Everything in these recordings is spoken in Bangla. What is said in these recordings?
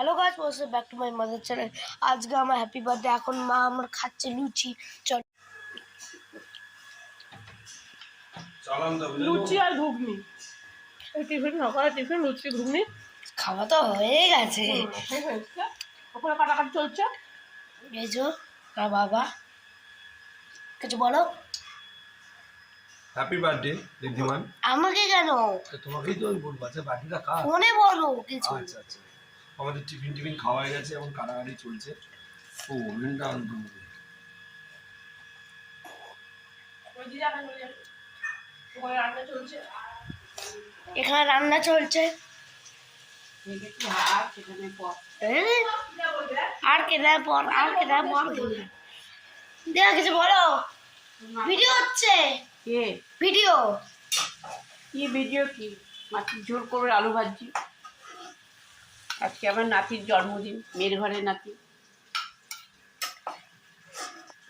Hello guys, welcome back to my mother channel. আজকে আমার হ্যাপি বার্থডে। এখন মা আমার খাচ্ছে লুচি। চল, লুচি আর ঘুগনি। এই টিফিন সকালে টিফিন লুচি ঘুগনি খাওয়া তো হয়ে গেছে। ওখানে কাটাকাটি চলছে। এই যে আর বাবা কিছু বলো। Happy birthday Riddhiman. আমাকে কেন? তোমাকেই তো আমি বলবো। আচ্ছা বার্থডেটা কার? ফোনে বলো কিছু। আচ্ছা আচ্ছা, আমাদের টিফিন খাওয়া হয়ে গেছে, এখন কাটাকাটি চলছে। ও ওভেনটা আনতো এখানে রান্না চলছে। আর কেনা পর দেখা কিছু বলো। ভিডিও হচ্ছে। ভিডিও কি ভিডিও? কি মাটির ঝোল করবে, আলু ভাজি। আজকে আমার নাতির জন্মদিন, মেয়ের ঘরের নাতি।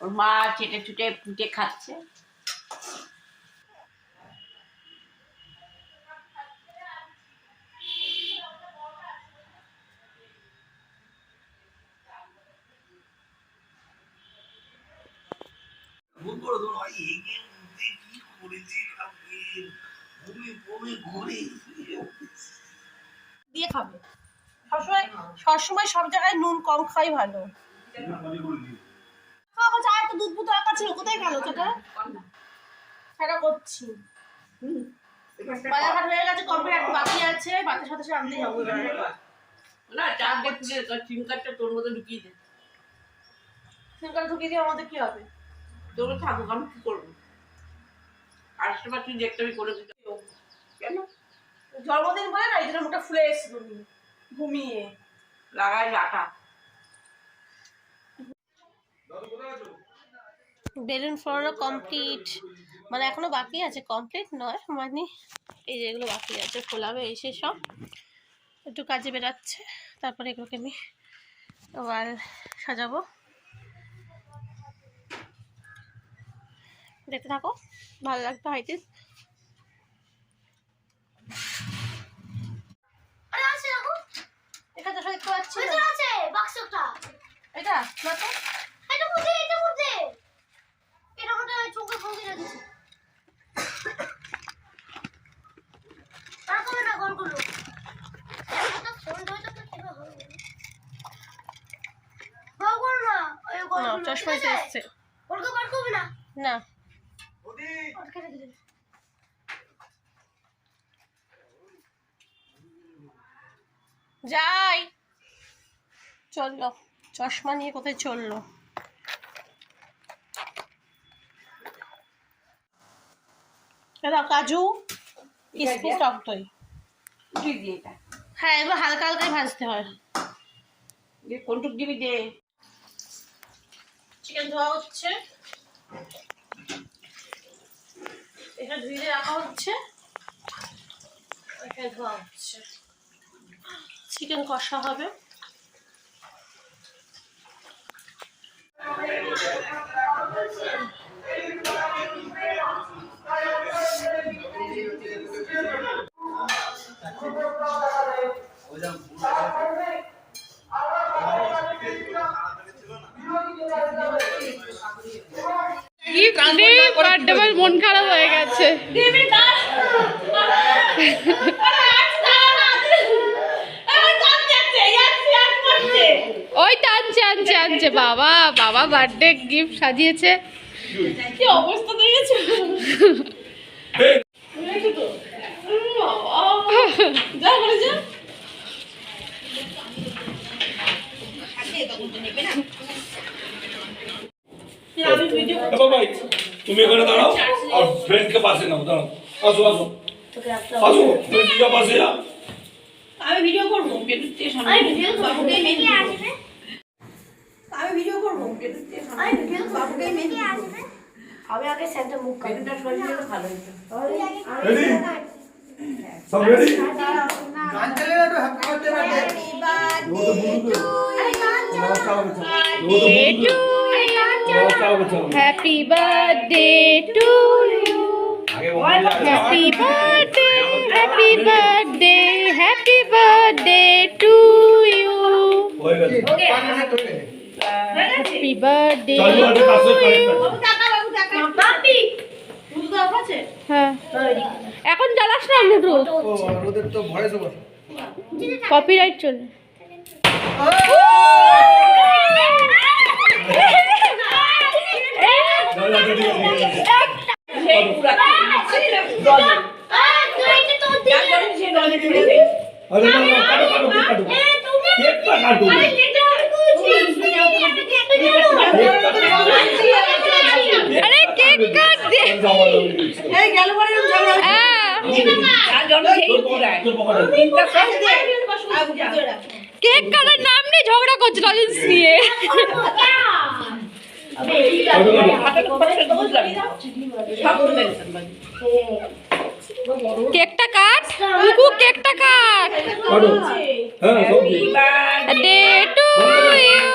ওর মা চেটে চুটে পুটে খাচ্ছে। দিয়ে খাবে সবসময় সব জায়গায় নুন কম খাই ভালো। চায় তো দুধ বুধ রাখা ছিল, কোথায় গেল সেটা? সেটা করছি। বাজারঘাট হয়ে গেছে, কমপ্লিট। একটু বাকি আছে, বাচ্চার সাথে সাথে আনতে যাবো। না চার দিয়ে তুলে সিম কার্ডটা তোর মধ্যে ঢুকিয়ে দে। সিম কার্ড ঢুকিয়ে দিয়ে আমাদের কি হবে? তোর থাকুক, আমি কি করবো? আসতে পার, তুই দেখতে আমি করে দিতে। কেন জন্মদিন বলে না, এই জন্য মুখটা ফুলে এসেছিল ঘুমিয়ে লাগাই আটা। বেলুন ফোলানো কমপ্লিট, মানে এখনো বাকি আছে। কমপ্লিট নয়, মানে এই যেগুলো বাকি আছে ফোলাবে এসে সব একটু কাজে বেরাচ্ছে। তারপরে এগুলোকে আমি ওয়াল সাজাবো। দেখতে থাকো, ভালো লাগতো হয়তো। এখানে তো দেখতে পাচ্ছি বাক্সটা। এটা না তো, এটা মধ্যে চোখে ফোঁকে রেখেছি। তার করে না গোল করলো। এটা ফোন ধরে তো কিভাবে হবে? গোল করো না, ওই গোল করো। চশমা এসেছে। গোল বার করবে না? না। ওদি ওকে রেখে দে। যাই, চললো। চশমা নিয়ে কোথায় চললো? দাদা কাজু কিশমিশ টক দই দিয়ে এটা। হ্যাঁ, এগুলো হালকা হালকাই ভাজতে হয়। কোনটুক দিবি দে। চিকেন ধোয়া হচ্ছে, এটা ধুয়ে রাখা হচ্ছে, এটা ধোয়া হচ্ছে। চিকেন কষা হবে। মন খারাপ হয়ে গেছে। ওই টানছে আনছে আনছে বাবা বাবা বার্থডে গিফট সাজিয়েছে। কি অবস্থা দেখেছো? যা করে যা। তুমি এখানে দাঁড়াও আর ফ্রেন্ডকে পাশে নাও। দাঁড়াও, আসো আসো আসো, তুমি দিদা পাশে যাও। আমি ভিডিও করবো। আমি ভিডিও করবো। আমি আগে সেন্টার মুখ কাটবো। ভালো হতো। রেডি? সব রেডি? গান চলে না তো happy birthday happy birthday to you, happy birthday, happy birthday, happy birthday to you. গেছে। হ্যাপি বার্থডে চল, চল, একটা কাজ করে connect কর। হ্যাঁ এখন জ্বালাস না লুডু ওদের তো ভয়েস ওভার কপিরাইট চলে চল, চল, ঠিক আছে, ঠিক আছে। সেই পুরা জল সেই জলে ঘুরে দেয় আরে না, না, কাটো, কাটো, কেক কাটো। কেকটা কাটো। আরে কেক কাট দে যাওয়া যাবে না। এই গেল পরে ঝগড়া হ্যাঁ, আর জন সেই তোর পুরা পকেটে, তোর পকেটে। তিনটা সব দে কেক কাটার নাম নেই ঝগড়া করছে লজেন্স নিয়ে কাটো, কাটো। হাতে তো পড়ে তো বুঝলাম সব মেরেছেন বাড়ি কেকটা কাট কুকু কেকটা কাট কাটো। হ্যাঁ, সব ঠিক। Day to you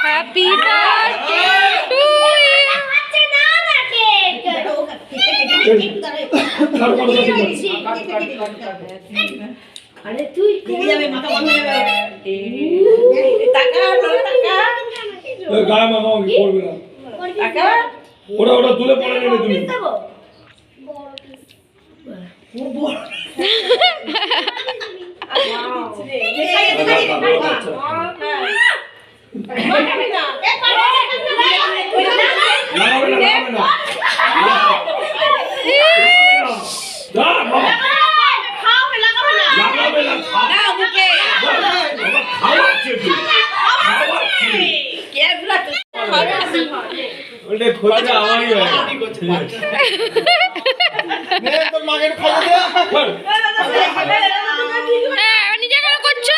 happy birthday to you কাটো, কাটো, কাটো, টাকা টাকা কাটো। এই গায়ে মাখামাখি করবে না। টাকা ওটা তুলে পড়ে নেবে তুমি। লাগাবে না, লাগাবে না। যা, বাবা। লাগাবে না, খা। না বুকে বাবা, খাওয়াচ্ছে তুই। খাওয়াচ্ছে। কে বুলা ওটা খোঁজটা আমারই হয়। তোর মাকে একটু খাইয়ে দে বল। নিজে করে করছো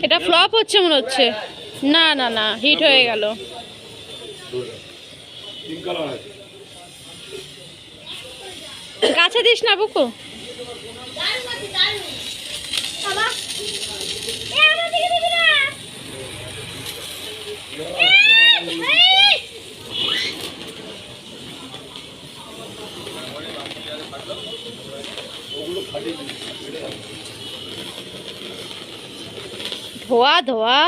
এটা ফ্লপ হচ্ছে মনে হচ্ছে না না না হিট হয়ে গেল তিন কালার আছে। কাছে দিস না বুকু ধোয়া ধোয়া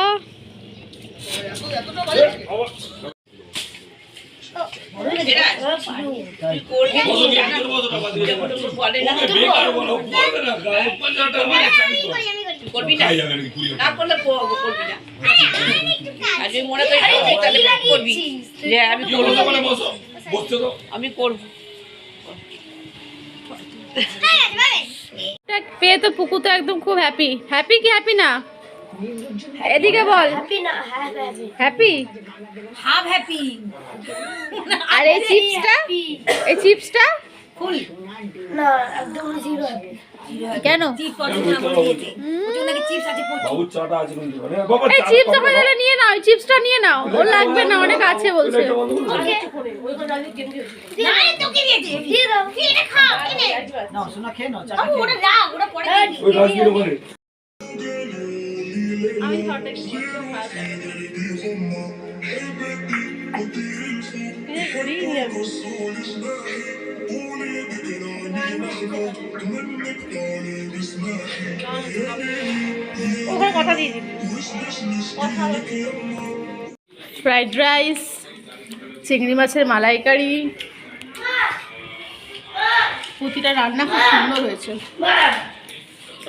বসো, ভিতরে বসো, টাকা দিয়ে দেবো। ওকে বেকার বলো, করবে না, 50 টাকা মানে চাকরি করো। করবি না খাই যাবে নাকি, কুড়ি না করলে করবি না আর যদি মনে করি তাহলে করবি যে আমি কি হলো দোকানে বসো, বসতে তো। আমি করবো পেয়ে তো পুকু তো একদম খুব হ্যাপি হ্যাপি কি হ্যাপি না এদিকে বল হ্যাপি হাফ হ্যাপি আর এই চিপসটা ফুল কেন বাবুর চাটা আছে কিন্তু। আরে বাবা, এই চা চিপস খাবে ওখানে না? তাহলে নিয়ে নাও এই চিপসটা নিয়ে নাও ওর লাগবে না অনেক আছে বলছে এটা বন্ধ করো। ওই রাজগীর ওখানে। ওখানে কথা দিয়ে দিবি ফ্রাইড রাইস চিংড়ি মাছের মালাইকারি প্রতিটা রান্না খুব সুন্দর হয়েছে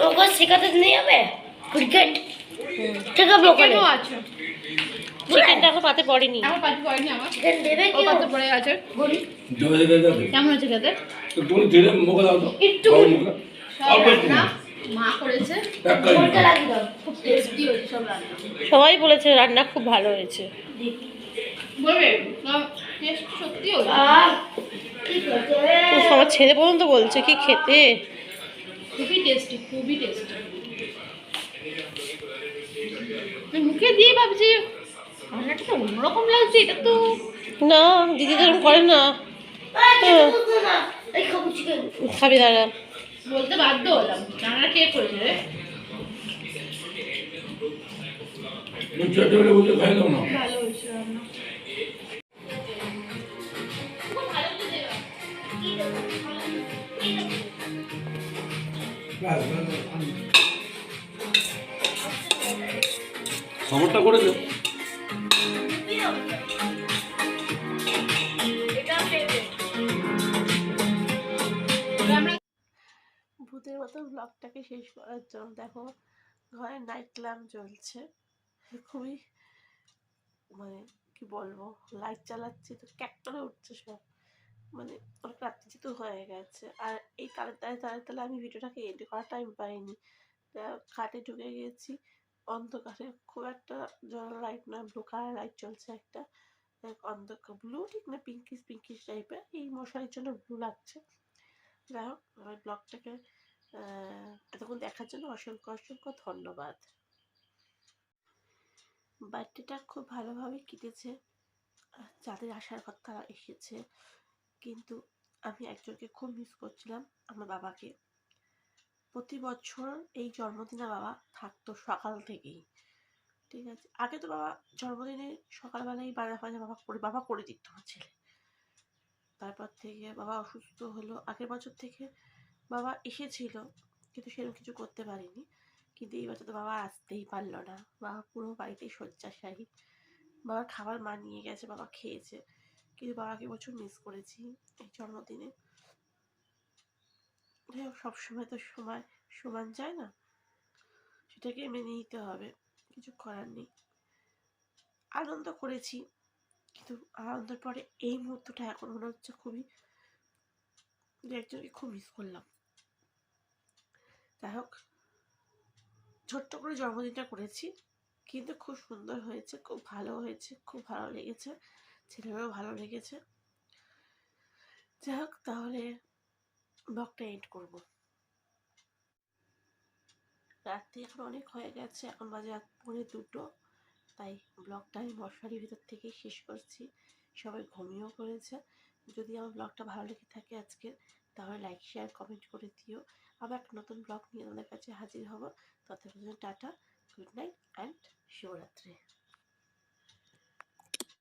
ওকে শেখাতে নিয়ে যাবে ক্রিকেট ঠিক আছে ওখানে আছে চিকেনটা এখন পাতে পড়েনি আমার পাতি পড়েনি আমার চিকেন দেবে ও কি পাতে পড়ে আছে জমে যাবে, যাবে। কেমন হয়েছে খেতে তো তুমি ধীরে মুখে দাও তো। একটু। বাবুর মুখে। অল্প একটু। রান্না মা করেছে এক কাজ কোনটা লাগিয়ে দাও খুব টেস্টি হয়েছে সব রান্না সবাই বলেছে রান্না খুব ভালো হয়েছে বলবে টেস্ট সত্যি হয়েছে ঠিক আছে উফ, আমার ছেলে পর্যন্ত বলছে কি খেতে খুবই টেস্টি মুখে দিয়ে ভাবছি রান্নাটা তো অন্যরকম লাগছে এটা তো না দিদি তো এরকম করে না এই খাবো চিকেন খাবি দাঁড়া বলতে বাধ্য হলাম রান্না কে করেছে রে তুমি চেটে বেটে বসে খাই দাও না। ভালো হয়েছে রান্না খবরটা করেছো? ভূতের মতো ব্লগটাকে শেষ করার জন্য দেখো ঘরে নাইট ল্যাম্প জ্বলছে, খুবই মানে কি বলবো, লাইট চালাচ্ছি তো ক্যাক করে উঠছে সব, মানে অনেক রাত্রি যেহেতু হয়ে গেছে। আর এই কারেন্ট তাহলে আমি ভিডিওটাকে এডিট করার টাইম পাইনি। খাটে ঢুকে গিয়েছি অন্ধকারে, খুব একটা জল লাইট না, ব্লু কালার লাইট চলছে একটা, অন্ধকার ব্লু ঠিক না পিঙ্কিশ পিঙ্কিশ টাইপের, এই মশারির জন্য ব্লু লাগছে। যাই হোক আমার ব্লগটাকে এতক্ষণ দেখার জন্য অসংখ্য অসংখ্য ধন্যবাদ। বার্থডেটা খুব ভালোভাবে কেটেছে, যাদের আসার কথা তারা এসেছে, কিন্তু আমি একজনকে খুব মিস করছিলাম, আমার বাবাকে। প্রতি বছর এই জন্মদিনে বাবা থাকতো সকাল থেকেই, ঠিক আছে। আগে তো বাবা জন্মদিনে সকালবেলায় বাবা করে দিত আমার ছেলে। তারপর থেকে বাবা অসুস্থ হলো, আগের বছর থেকে বাবা এসেছিল কিন্তু সেরকম কিছু করতে পারিনি। কিন্তু এই বছর তো বাবা আসতেই পারলো না, বাবা পুরো বাড়িতেই শয্যাশায়ী। বাবার খাবার মা নিয়ে গেছে, বাবা খেয়েছে, কিন্তু বাবাকে প্রচুর মিস করেছি এই জন্মদিনে। যাই হোক সবসময় তো সময় সমান যায় না, সেটাকে মেনে নিতে হবে, কিছু করার নেই। আনন্দ করেছি, কিন্তু আনন্দের পরে এই মুহূর্তটা এখন মনে হচ্ছে খুবই, একজনকে খুব মিস করলাম। যাই হোক ছোট্ট করে জন্মদিনটা করেছি, কিন্তু খুব সুন্দর হয়েছে, খুব ভালো হয়েছে, খুব ভালো লেগেছে, ছেলেরও ভালো লেগেছে। যাই হোক তাহলে ব্লগটা এন্ড করবো। রাত্রি এখন অনেক হয়ে গেছে, এখন বাজে 1:45, তাই ব্লগটা আমি মশারির ভিতর থেকেই শেষ করছি। সবাই ঘুমিয়েও পড়েছে। যদি আমার ব্লগটা ভালো লেগে থাকে আজকে, তাহলে লাইক শেয়ার কমেন্ট করে দিও। আবার একটা নতুন ব্লগ নিয়ে তোমাদের কাছে হাজির হব। ততক্ষণ টাটা, গুড নাইট অ্যান্ড শুভরাত্রি।